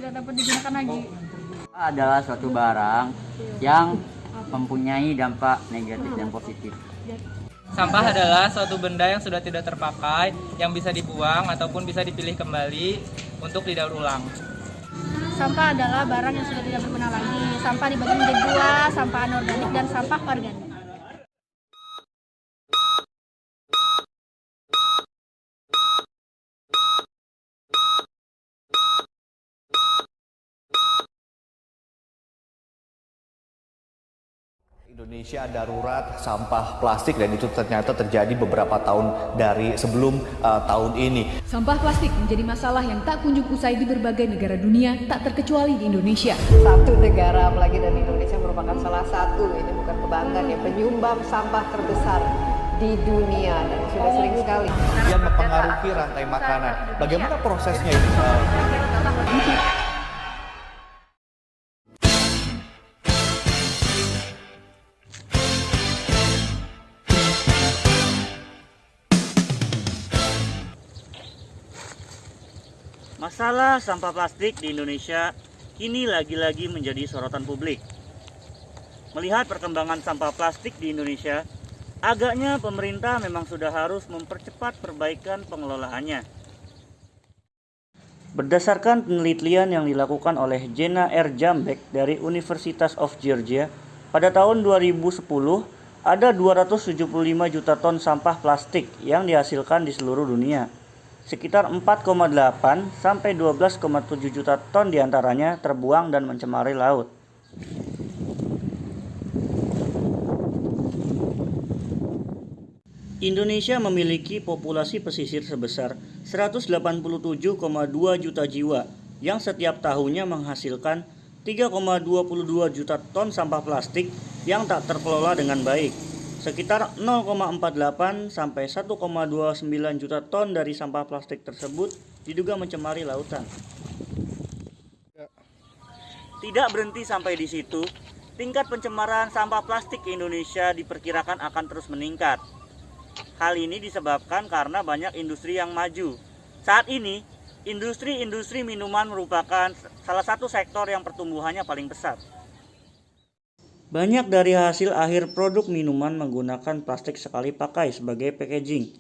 tidak dapat digunakan lagi. Adalah suatu barang yang mempunyai dampak negatif dan positif. Sampah adalah suatu benda yang sudah tidak terpakai, yang bisa dibuang ataupun bisa dipilih kembali untuk didaur ulang. Sampah adalah barang yang sudah tidak berguna lagi. Sampah dibagi menjadi dua, sampah anorganik dan sampah organik. Indonesia darurat sampah plastik dan itu ternyata terjadi beberapa tahun dari sebelum tahun ini. Sampah plastik menjadi masalah yang tak kunjung usai di berbagai negara dunia, tak terkecuali di Indonesia. Satu negara, apalagi dan Indonesia merupakan salah satu, ini bukan kebanggaan ya, penyumbang sampah terbesar di dunia dan sudah sering sekali. Yang mempengaruhi rantai makanan. Bagaimana prosesnya itu? Masalah sampah plastik di Indonesia kini lagi-lagi menjadi sorotan publik. Melihat perkembangan sampah plastik di Indonesia, agaknya pemerintah memang sudah harus mempercepat perbaikan pengelolaannya. Berdasarkan penelitian yang dilakukan oleh Jenna R. Jambek dari University of Georgia, pada tahun 2010 ada 275 juta ton sampah plastik yang dihasilkan di seluruh dunia. Sekitar 4,8 sampai 12,7 juta ton diantaranya terbuang dan mencemari laut. Indonesia memiliki populasi pesisir sebesar 187,2 juta jiwa yang setiap tahunnya menghasilkan 3,22 juta ton sampah plastik yang tak terkelola dengan baik. Sekitar 0,48 sampai 1,29 juta ton dari sampah plastik tersebut diduga mencemari lautan. Tidak berhenti sampai di situ, tingkat pencemaran sampah plastik di Indonesia diperkirakan akan terus meningkat. Hal ini disebabkan karena banyak industri yang maju. Saat ini, industri minuman merupakan salah satu sektor yang pertumbuhannya paling pesat. Banyak dari hasil akhir produk minuman menggunakan plastik sekali pakai sebagai packaging.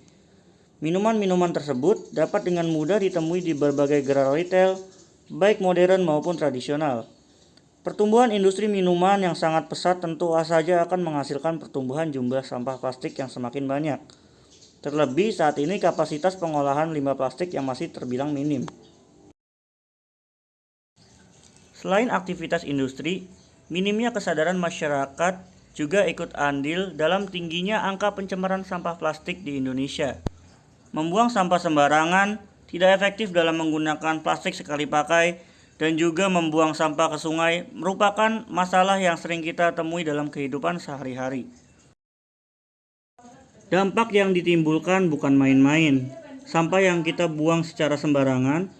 Minuman-minuman tersebut dapat dengan mudah ditemui di berbagai gerai retail, baik modern maupun tradisional. Pertumbuhan industri minuman yang sangat pesat tentu saja akan menghasilkan pertumbuhan jumlah sampah plastik yang semakin banyak. Terlebih saat ini kapasitas pengolahan limbah plastik yang masih terbilang minim. Selain aktivitas industri, minimnya kesadaran masyarakat juga ikut andil dalam tingginya angka pencemaran sampah plastik di Indonesia. Membuang sampah sembarangan, tidak efektif dalam menggunakan plastik sekali pakai, dan juga membuang sampah ke sungai merupakan masalah yang sering kita temui dalam kehidupan sehari-hari. Dampak yang ditimbulkan bukan main-main. Sampah yang kita buang secara sembarangan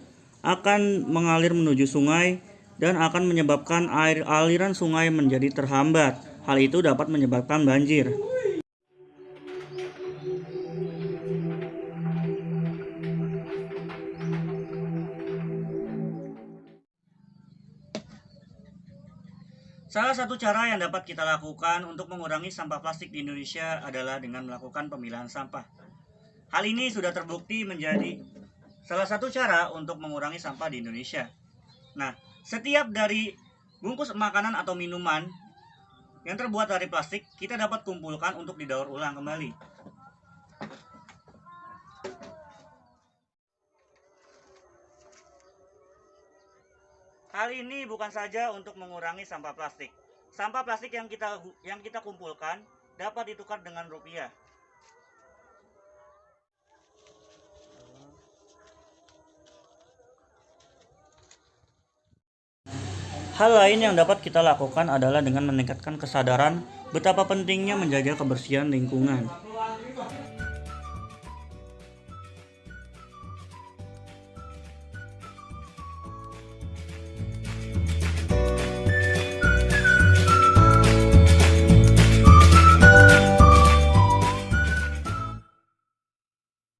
akan mengalir menuju sungai, dan akan menyebabkan aliran sungai menjadi terhambat. Hal itu dapat menyebabkan banjir. Salah satu cara yang dapat kita lakukan untuk mengurangi sampah plastik di Indonesia adalah dengan melakukan pemilahan sampah. Hal ini sudah terbukti menjadi salah satu cara untuk mengurangi sampah di Indonesia. Nah, setiap dari bungkus makanan atau minuman yang terbuat dari plastik, kita dapat kumpulkan untuk didaur ulang kembali. Hal ini bukan saja untuk mengurangi sampah plastik. Sampah plastik yang kita kumpulkan dapat ditukar dengan rupiah. Hal lain yang dapat kita lakukan adalah dengan meningkatkan kesadaran betapa pentingnya menjaga kebersihan lingkungan.